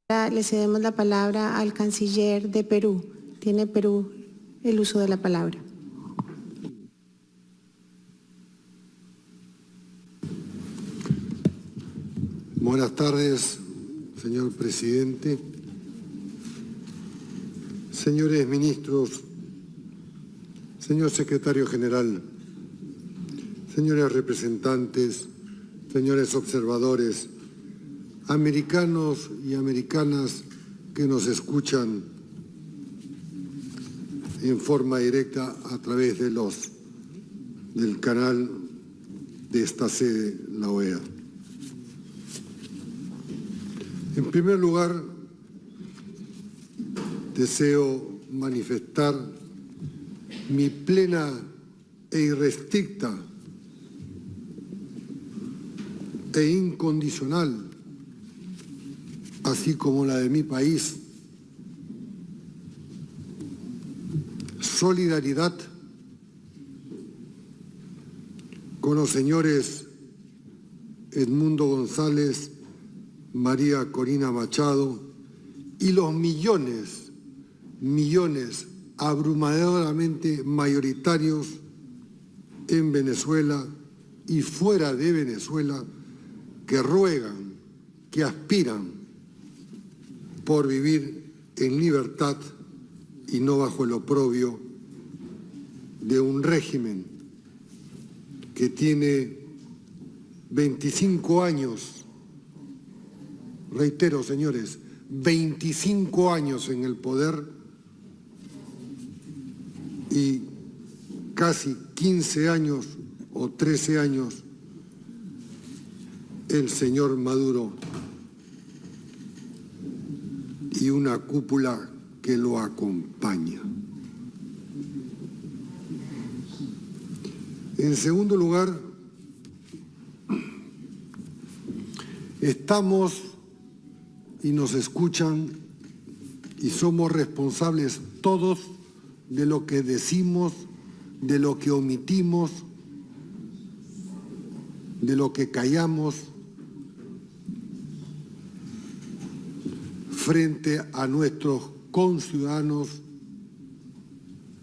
Le cedemos la palabra al canciller de Perú. Tiene Perú el uso de la palabra. Buenas tardes, señor presidente, señores ministros, señor secretario general, señores representantes, señores observadores, americanos y americanas que nos escuchan en forma directa a través del canal de esta sede, la OEA. En primer lugar, deseo manifestar mi plena e irrestricta e incondicional, así como la de mi país, solidaridad con los señores Edmundo González, María Corina Machado y los millones abrumadoramente mayoritarios en Venezuela y fuera de Venezuela que ruegan, que aspiran por vivir en libertad y no bajo el oprobio de un régimen que tiene 25 años, reitero, señores, 25 años en el poder y casi 15 años o 13 años el señor Maduro y una cúpula que lo acompaña. En segundo lugar, estamos y nos escuchan y somos responsables todos de lo que decimos, de lo que omitimos, de lo que callamos frente a nuestros conciudadanos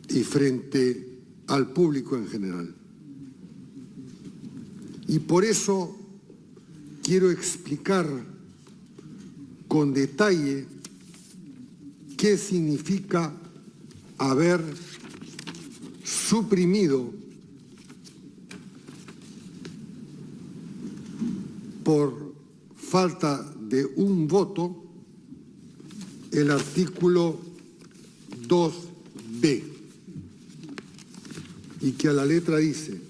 y frente al público en general. Y por eso quiero explicar con detalle qué significa haber suprimido por falta de un voto el artículo 2B, y que a la letra dice: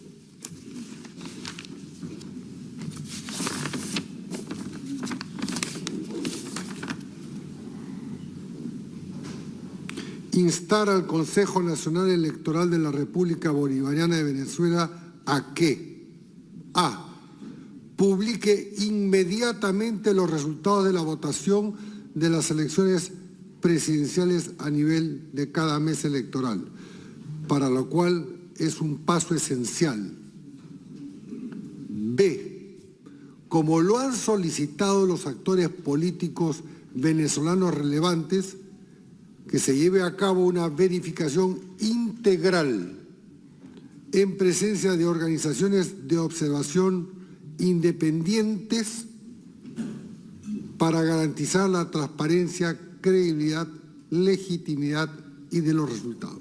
instar al Consejo Nacional Electoral de la República Bolivariana de Venezuela a que a. Publique inmediatamente los resultados de la votación de las elecciones presidenciales a nivel de cada mes electoral, para lo cual es un paso esencial. B. Como lo han solicitado los actores políticos venezolanos relevantes, que se lleve a cabo una verificación integral en presencia de organizaciones de observación independientes para garantizar la transparencia, credibilidad, legitimidad y de los resultados.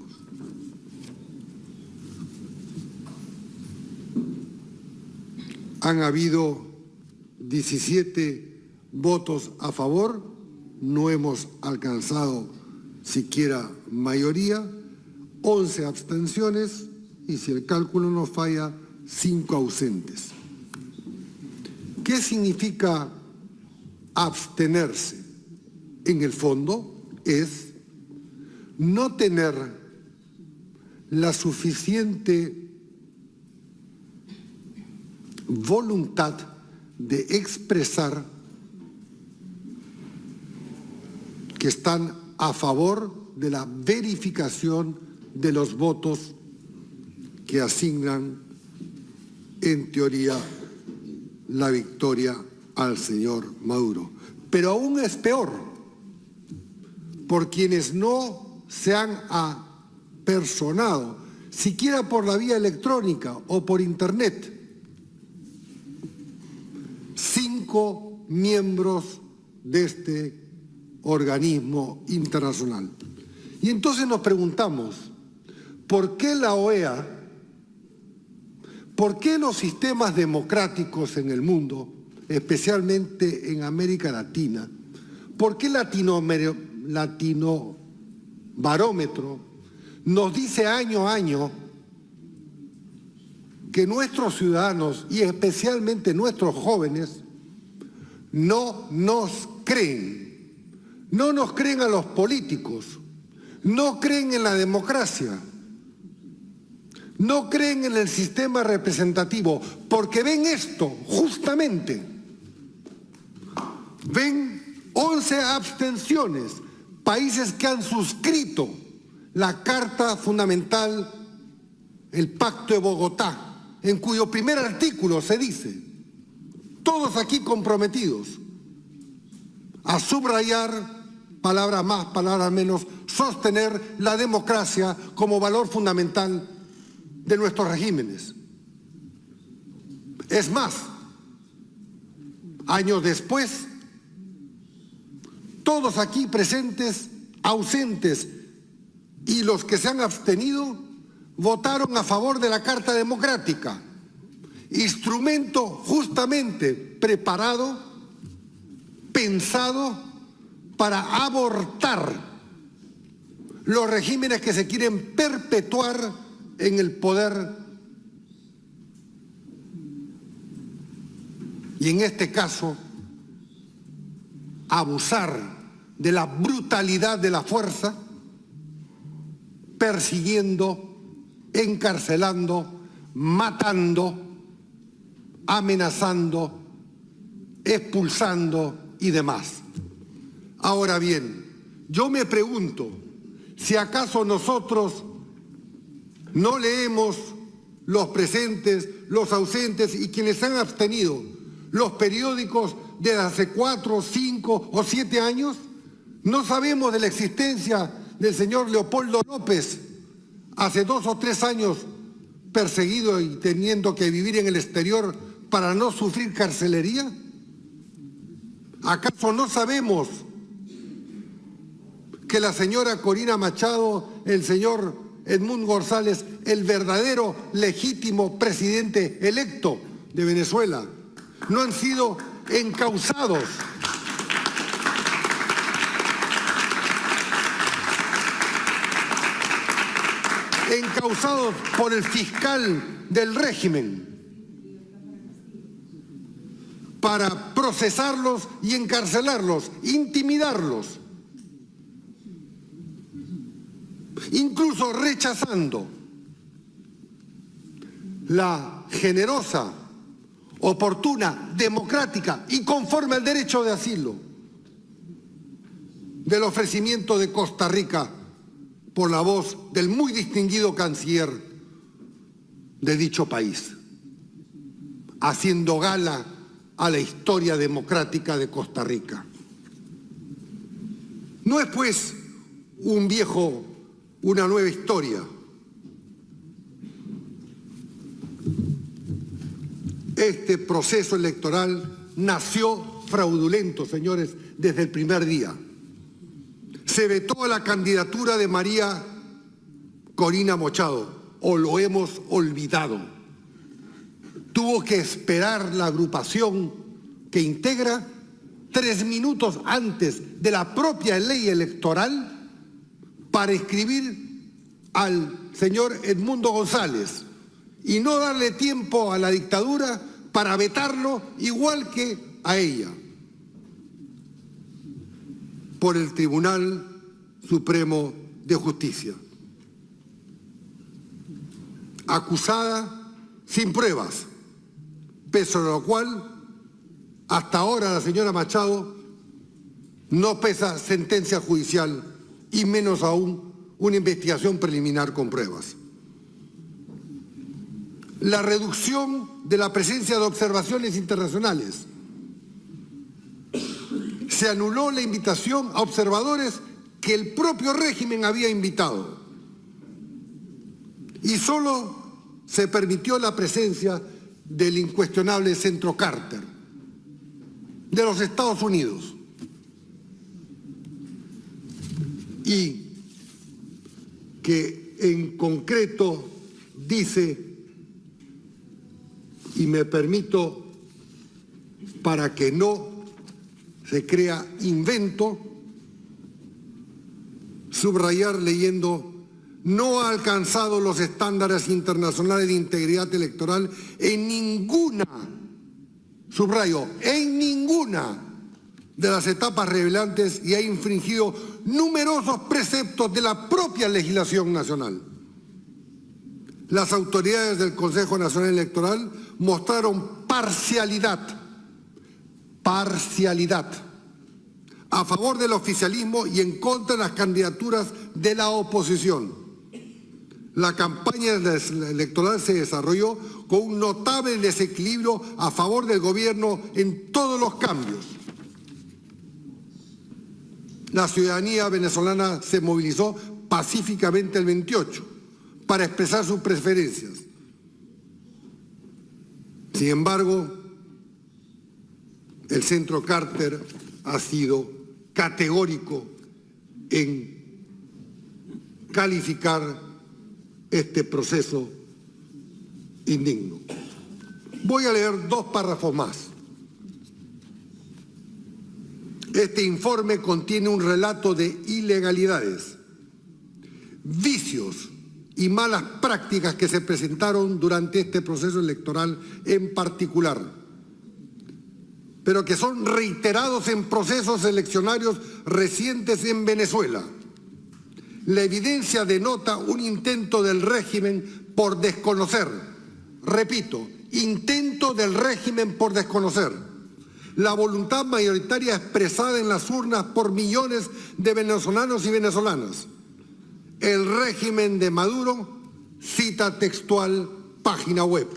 Han habido 17 votos a favor, no hemos alcanzado siquiera mayoría, 11 abstenciones y, si el cálculo no falla, 5 ausentes. ¿Qué significa abstenerse? En el fondo es no tener la suficiente voluntad de expresar que están a favor de la verificación de los votos que asignan, en teoría, la victoria al señor Maduro. Pero aún es peor, por quienes no se han apersonado, siquiera por la vía electrónica o por Internet. 5 miembros de este organismo internacional. Y entonces nos preguntamos, ¿por qué la OEA, por qué los sistemas democráticos en el mundo, especialmente en América Latina, por qué Latinobarómetro nos dice año a año que nuestros ciudadanos y especialmente nuestros jóvenes no nos creen? No nos creen a los políticos, no creen en la democracia, no creen en el sistema representativo, porque ven esto, justamente. Ven 11 abstenciones, países que han suscrito la Carta Fundamental, el Pacto de Bogotá, en cuyo primer artículo se dice, todos aquí comprometidos a subrayar, palabra más, palabra menos, sostener la democracia como valor fundamental de nuestros regímenes. Es más, años después, todos aquí presentes, ausentes y los que se han abstenido, votaron a favor de la Carta Democrática, instrumento justamente preparado, pensado para abortar los regímenes que se quieren perpetuar en el poder. Y en este caso, abusar de la brutalidad de la fuerza, persiguiendo, encarcelando, matando, amenazando, expulsando y demás. Ahora bien, yo me pregunto si acaso nosotros no leemos, los presentes, los ausentes y quienes se han abstenido, los periódicos de hace 4, 5 o 7 años. No sabemos de la existencia del señor Leopoldo López, hace 2 o 3 años perseguido y teniendo que vivir en el exterior para no sufrir carcelería. ¿Acaso no sabemos que la señora Corina Machado, el señor Edmundo González, el verdadero legítimo presidente electo de Venezuela, no han sido encausados por el fiscal del régimen para procesarlos y encarcelarlos, intimidarlos, incluso rechazando la generosa, oportuna, democrática y conforme al derecho de asilo del ofrecimiento de Costa Rica por la voz del muy distinguido canciller de dicho país, haciendo gala a la historia democrática de Costa Rica. No es pues una nueva historia. Este proceso electoral nació fraudulento, señores, desde el primer día. Se vetó la candidatura de María Corina Machado, o lo hemos olvidado. Tuvo que esperar la agrupación que integra 3 minutos antes de la propia ley electoral para inscribir al señor Edmundo González y no darle tiempo a la dictadura para vetarlo igual que a ella por el Tribunal Supremo de Justicia. Acusada sin pruebas, pese a lo cual hasta ahora la señora Machado no pesa sentencia judicial y menos aún una investigación preliminar con pruebas. La reducción de la presencia de observaciones internacionales. Se anuló la invitación a observadores que que el propio régimen había invitado. Y solo se permitió la presencia del incuestionable Centro Carter de los Estados Unidos. Y que en concreto dice, y me permito, para que no se crea invento, subrayar leyendo: no ha alcanzado los estándares internacionales de integridad electoral en ninguna, subrayo, en ninguna de las etapas relevantes y ha infringido numerosos preceptos de la propia legislación nacional. Las autoridades del Consejo Nacional Electoral mostraron parcialidad a favor del oficialismo y en contra de las candidaturas de la oposición. La campaña electoral se desarrolló con un notable desequilibrio a favor del gobierno en todos los cambios. La ciudadanía venezolana se movilizó pacíficamente el 28 para expresar sus preferencias. Sin embargo, el Centro Carter ha sido categórico en calificar este proceso indigno. Voy a leer 2 párrafos más. Este informe contiene un relato de ilegalidades, vicios y malas prácticas que se presentaron durante este proceso electoral en particular, pero que son reiterados en procesos eleccionarios recientes en Venezuela. La evidencia denota un intento del régimen por desconocer, repito, intento del régimen por desconocer la voluntad mayoritaria expresada en las urnas por millones de venezolanos y venezolanas. El régimen de Maduro, cita textual, página web,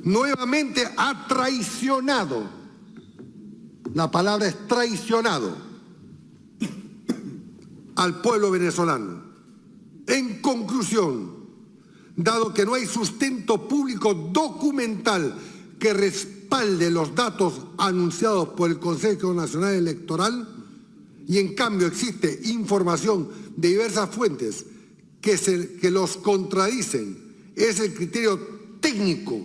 nuevamente ha traicionado, la palabra es traicionado, al pueblo venezolano. En conclusión, dado que no hay sustento público documental que respalde los datos anunciados por el Consejo Nacional Electoral, y en cambio existe información de diversas fuentes que los contradicen, es el criterio técnico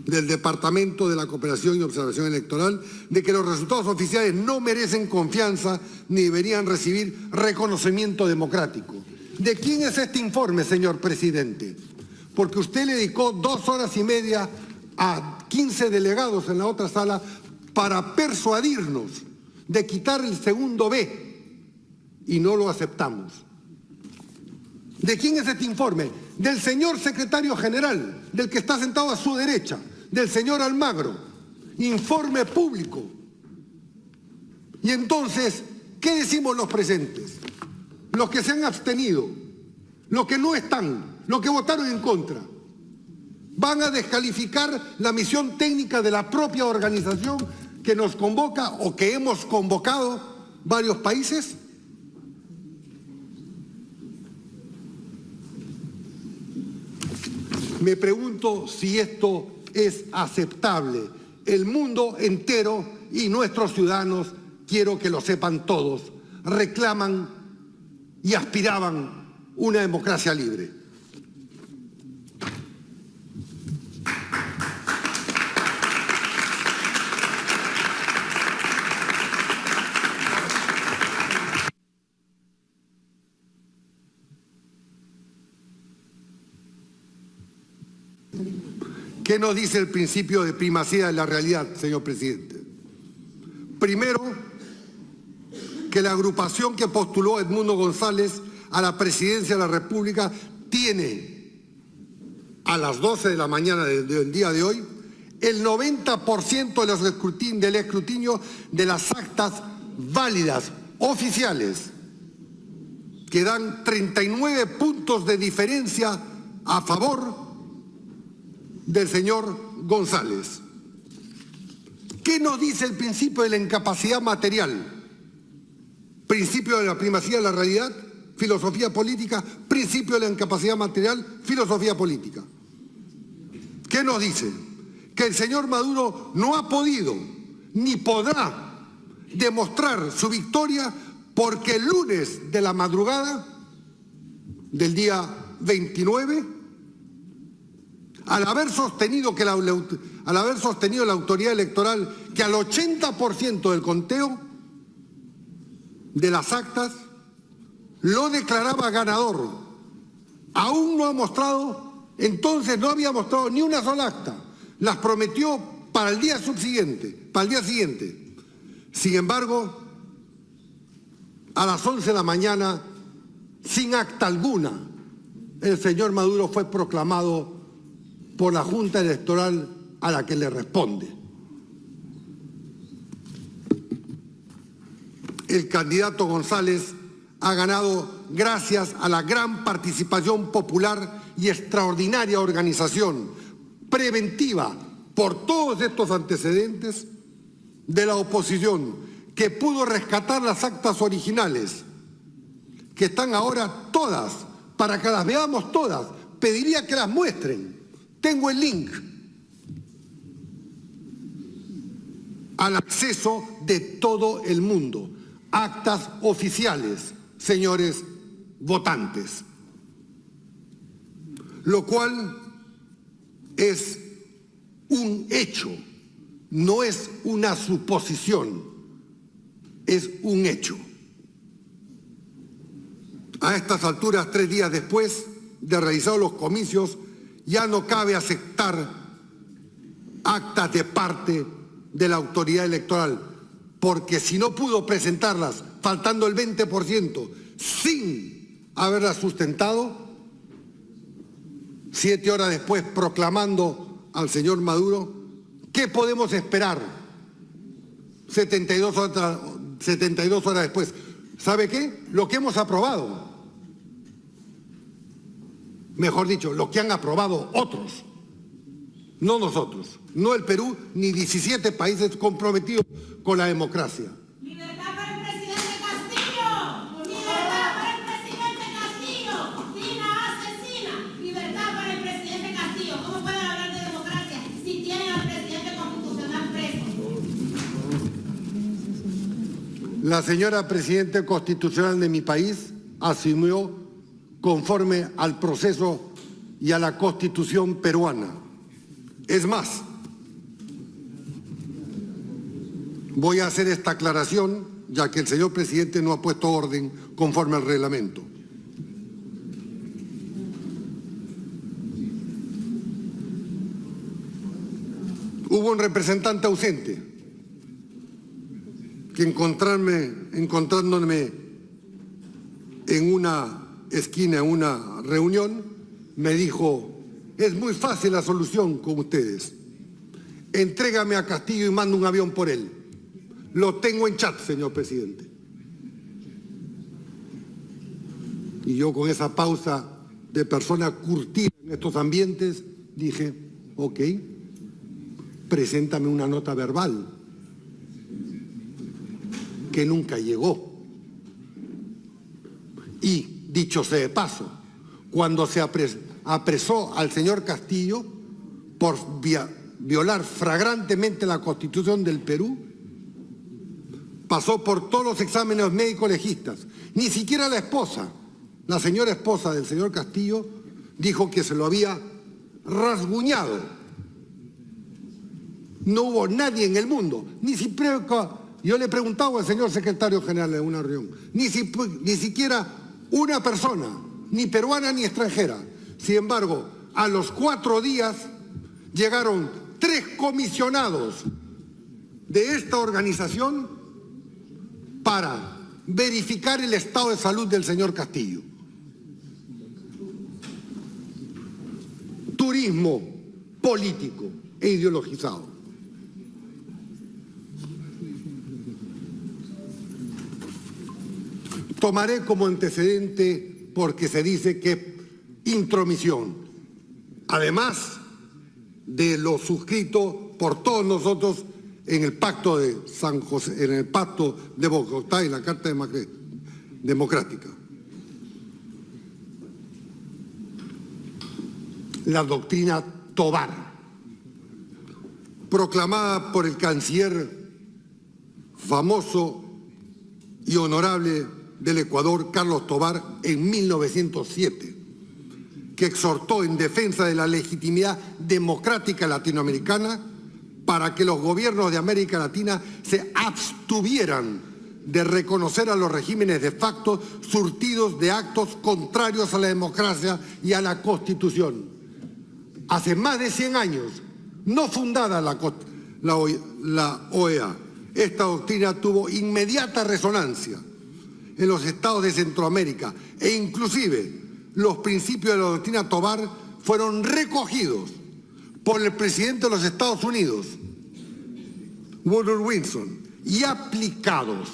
del Departamento de la Cooperación y Observación Electoral de que los resultados oficiales no merecen confianza ni deberían recibir reconocimiento democrático. ¿De quién es este informe, señor presidente? Porque usted le dedicó 2 horas y media a 15 delegados en la otra sala para persuadirnos de quitar el segundo B y no lo aceptamos. ¿De quién es este informe? Del señor secretario general, del que está sentado a su derecha, del señor Almagro. Informe público. Y entonces, ¿qué decimos los presentes? Los que se han abstenido, los que no están, los que votaron en contra, ¿van a descalificar la misión técnica de la propia organización que nos convoca o que hemos convocado varios países? Me pregunto si esto es aceptable. El mundo entero y nuestros ciudadanos, quiero que lo sepan todos, reclaman y aspiraban una democracia libre. ¿Qué nos dice el principio de primacía de la realidad, señor presidente? Primero, que la agrupación que postuló a Edmundo González a la presidencia de la República tiene a las 12 de la mañana del día de hoy el 90% del escrutinio de las actas válidas, oficiales, que dan 39 puntos de diferencia a favor del señor González. ¿Qué ¿Qué nos dice el principio de la incapacidad material? Principio de la primacía de la realidad, filosofía política, principio de la incapacidad material, filosofía política. ¿Qué nos dice? Que el señor Maduro no ha podido ni podrá demostrar su victoria porque el lunes de la madrugada del día 29, al haber sostenido la autoridad electoral que al 80% del conteo de las actas lo declaraba ganador, aún no ha mostrado, entonces no había mostrado ni una sola acta, las prometió para el día subsiguiente, para el día siguiente. Sin embargo, a las 11 de la mañana, sin acta alguna, el señor Maduro fue proclamado por la Junta Electoral a la que le responde. El candidato González ha ganado gracias a la gran participación popular y extraordinaria organización preventiva por todos estos antecedentes de la oposición, que pudo rescatar las actas originales, que están ahora todas, para que las veamos todas. Pediría que las muestren. Tengo el link al acceso de todo el mundo. Actas oficiales, señores votantes. Lo cual es un hecho, no es una suposición, es un hecho. A estas alturas, 3 días después de realizados los comicios, ya no cabe aceptar actas de parte de la autoridad electoral, porque si no pudo presentarlas, faltando el 20%, sin haberlas sustentado, 7 horas después proclamando al señor Maduro, ¿qué podemos esperar 72 horas después? ¿Sabe qué? Lo que hemos aprobado. Mejor dicho, lo que han aprobado otros, no nosotros, no el Perú, ni 17 países comprometidos con la democracia. ¡Libertad para el presidente Castillo! ¡Libertad para el presidente Castillo! ¡Dina asesina! ¡Libertad para el presidente Castillo! ¿Cómo pueden hablar de democracia si tienen al presidente constitucional preso? La señora presidenta constitucional de mi país asumió conforme al proceso y a la Constitución peruana. Es más, voy a hacer esta aclaración, ya que el señor presidente no ha puesto orden conforme al reglamento. Hubo un representante ausente que encontrándome en una esquina, en una reunión, me dijo: es muy fácil la solución con ustedes. Entrégame a Castillo y mando un avión por él. Lo tengo en chat, señor presidente. Y yo, con esa pausa de persona curtida en estos ambientes, dije: ok, preséntame una nota verbal, que nunca llegó. Y, dicho sea de paso, cuando se apresó al señor Castillo por violar flagrantemente la Constitución del Perú, pasó por todos los exámenes médico-legistas. Ni siquiera la esposa, la señora esposa del señor Castillo, dijo que se lo había rasguñado. No hubo nadie en el mundo, ni siquiera, yo le preguntaba al señor secretario general en una reunión, ni siquiera una persona, ni peruana ni extranjera. Sin embargo, a los 4 días llegaron 3 comisionados de esta organización para verificar el estado de salud del señor Castillo. Turismo político e ideologizado. Tomaré como antecedente porque se dice que intromisión, además de lo suscrito por todos nosotros en el Pacto de San José, en el Pacto de Bogotá y la Carta Democrática. La doctrina Tobar, proclamada por el canciller famoso y honorable del Ecuador, Carlos Tobar, en 1907, que exhortó en defensa de la legitimidad democrática latinoamericana para que los gobiernos de América Latina se abstuvieran de reconocer a los regímenes de facto surtidos de actos contrarios a la democracia y a la Constitución. Hace más de 100 años, no fundada la OEA, esta doctrina tuvo inmediata resonancia en los estados de Centroamérica e inclusive los principios de la doctrina Tobar fueron recogidos por el presidente de los Estados Unidos, Woodrow Wilson, y aplicados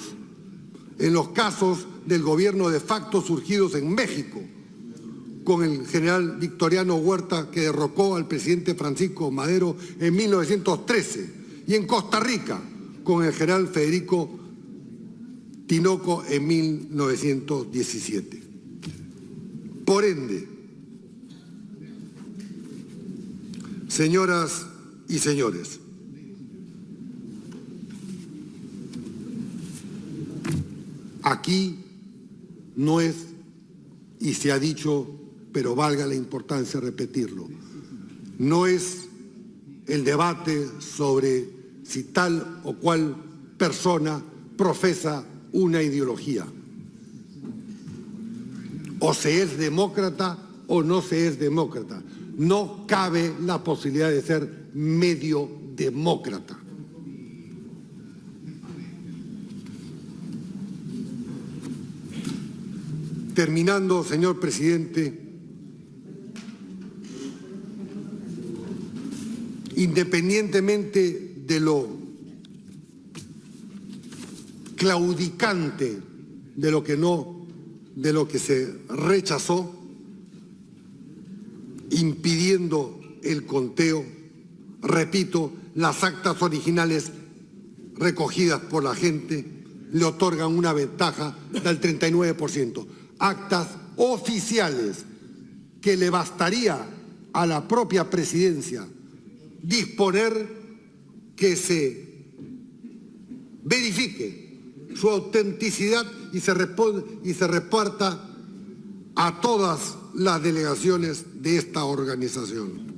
en los casos del gobierno de facto surgidos en México, con el general Victoriano Huerta, que derrocó al presidente Francisco Madero en 1913, y en Costa Rica, con el general Federico Tinoco en 1917. Por ende, señoras y señores, aquí no es, y se ha dicho, pero valga la importancia repetirlo, no es el debate sobre si tal o cual persona profesa una ideología. O se es demócrata o no se es demócrata. No cabe la posibilidad de ser medio demócrata. Terminando, señor presidente, independientemente de lo claudicante de lo que se rechazó, impidiendo el conteo, repito, las actas originales recogidas por la gente le otorgan una ventaja del 39%. Actas oficiales que le bastaría a la propia presidencia disponer que se verifique su autenticidad y se reparta a todas las delegaciones de esta organización.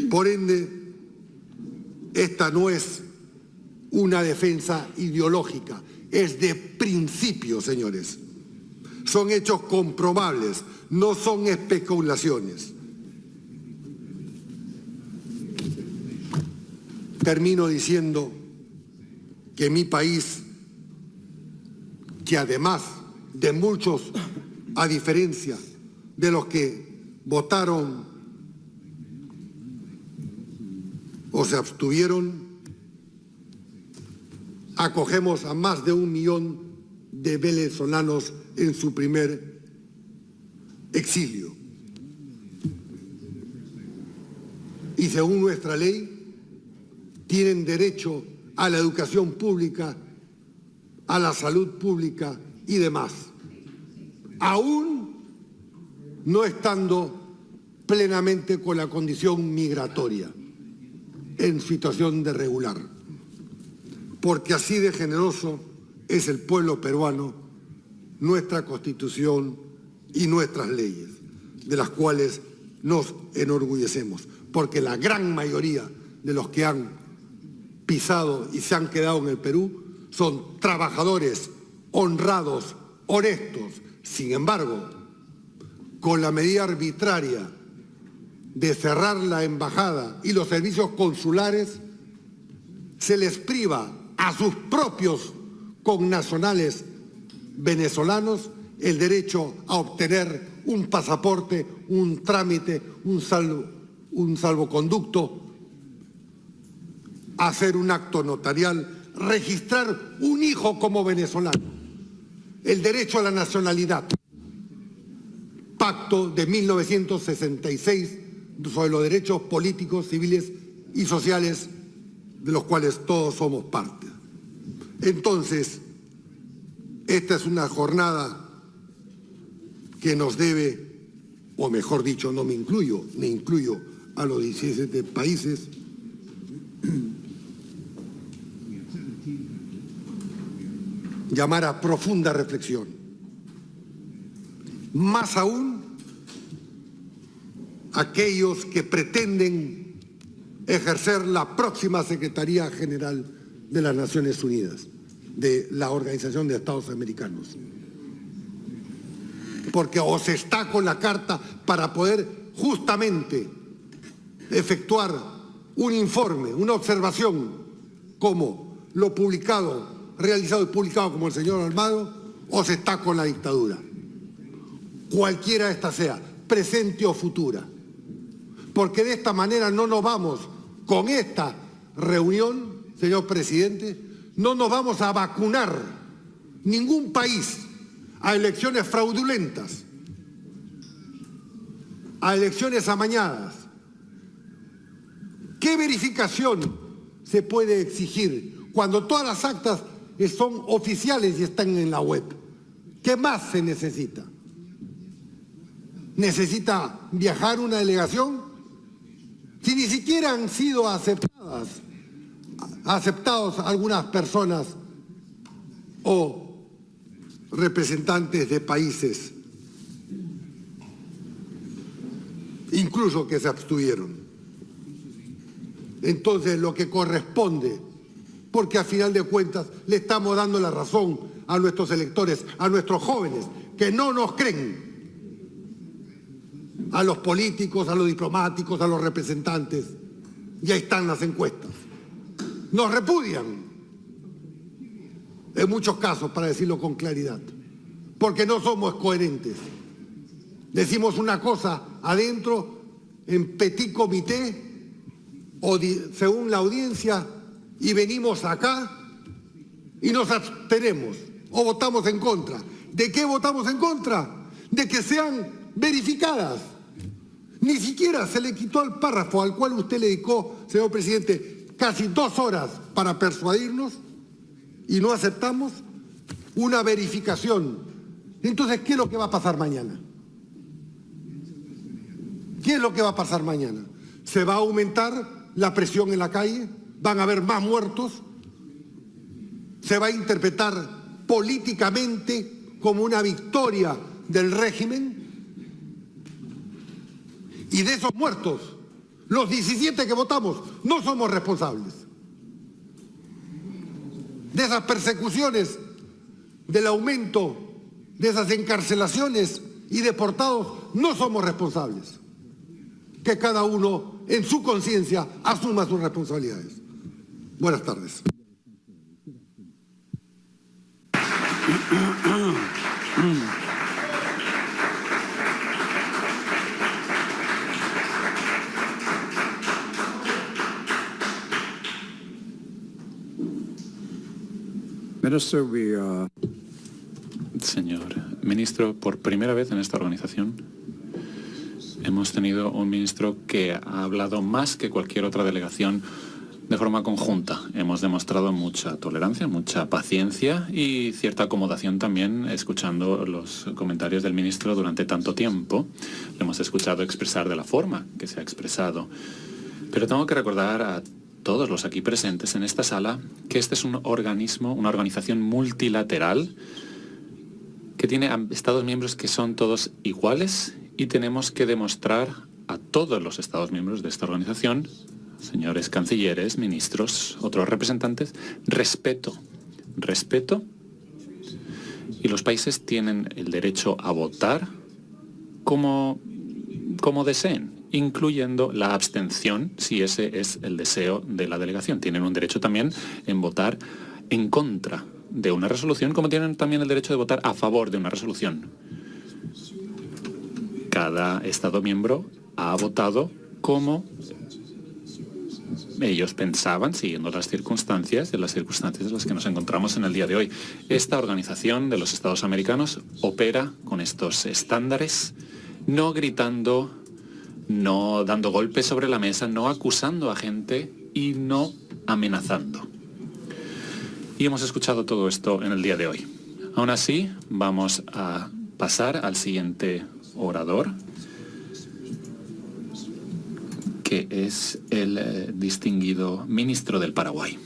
Por ende, esta no es una defensa ideológica, es de principio, señores. Son hechos comprobables, no son especulaciones. Termino diciendo que mi país, que además de muchos, a diferencia de los que votaron o se abstuvieron, acogemos a más de 1 millón de venezolanos en su primer exilio. Y según nuestra ley, tienen derecho a la educación pública, a la salud pública y demás, aún no estando plenamente con la condición migratoria, en situación de regular. Porque así de generoso es el pueblo peruano, nuestra Constitución y nuestras leyes, de las cuales nos enorgullecemos, porque la gran mayoría de los que han pisado y se han quedado en el Perú son trabajadores honrados, honestos. Sin embargo, con la medida arbitraria de cerrar la embajada y los servicios consulares, se les priva a sus propios connacionales venezolanos el derecho a obtener un pasaporte, un trámite, un salvoconducto, hacer un acto notarial, registrar un hijo como venezolano, el derecho a la nacionalidad. Pacto de 1966 sobre los derechos políticos, civiles y sociales de los cuales todos somos parte. Entonces, esta es una jornada que nos debe, o mejor dicho, no me incluyo a los 17 países, llamar a profunda reflexión. Más aún, aquellos que pretenden ejercer la próxima Secretaría General de las Naciones Unidas, de la Organización de Estados Americanos. Porque o se está con la carta para poder justamente efectuar un informe, una observación, como lo realizado y publicado como el señor Almagro, o se está con la dictadura. Cualquiera esta sea, presente o futura. Porque de esta manera no nos vamos, con esta reunión, señor presidente, no nos vamos a vacunar ningún país a elecciones fraudulentas, a elecciones amañadas. ¿Qué verificación se puede exigir cuando todas las actas son oficiales y están en la web? ¿Qué más se necesita? ¿Necesita viajar una delegación? Si ni siquiera han sido aceptados algunas personas o representantes de países, incluso que se abstuvieron. Entonces lo que corresponde, porque al final de cuentas le estamos dando la razón a nuestros electores, a nuestros jóvenes, que no nos creen, a los políticos, a los diplomáticos, a los representantes, ya están las encuestas. Nos repudian, en muchos casos, para decirlo con claridad, porque no somos coherentes. Decimos una cosa adentro, en petit comité, o según la audiencia, y venimos acá y nos abstenemos o votamos en contra. ¿De qué votamos en contra? De que sean verificadas. Ni siquiera se le quitó al párrafo al cual usted le dedicó, señor presidente, casi 2 horas para persuadirnos, y no aceptamos una verificación. Entonces, ¿qué es lo que va a pasar mañana? ¿Qué es lo que va a pasar mañana? ¿Se va a aumentar la presión en la calle? ¿Van a haber más muertos? ¿Se va a interpretar políticamente como una victoria del régimen? Y de esos muertos, los 17 que votamos, no somos responsables. De esas persecuciones, del aumento de esas encarcelaciones y deportados, no somos responsables. Que cada uno, en su conciencia, asuma sus responsabilidades. Buenas tardes. Señor ministro, por primera vez en esta organización hemos tenido un ministro que ha hablado más que cualquier otra delegación de forma conjunta. Hemos demostrado mucha tolerancia, mucha paciencia y cierta acomodación también, escuchando los comentarios del ministro durante tanto tiempo. Lo hemos escuchado expresar de la forma que se ha expresado. Pero tengo que recordar a todos los aquí presentes en esta sala que este es un organismo, una organización multilateral que tiene Estados miembros que son todos iguales, y tenemos que demostrar a todos los Estados miembros de esta organización, señores cancilleres, ministros, otros representantes, respeto. Y los países tienen el derecho a votar como deseen, incluyendo la abstención, si ese es el deseo de la delegación. Tienen un derecho también en votar en contra de una resolución, como tienen también el derecho de votar a favor de una resolución. Cada Estado miembro ha votado como ellos pensaban, siguiendo las circunstancias en las que nos encontramos en el día de hoy. Esta organización de los Estados americanos opera con estos estándares, no gritando, no dando golpes sobre la mesa, no acusando a gente y no amenazando. Y hemos escuchado todo esto en el día de hoy. Aún así, vamos a pasar al siguiente orador, que es el distinguido ministro del Paraguay.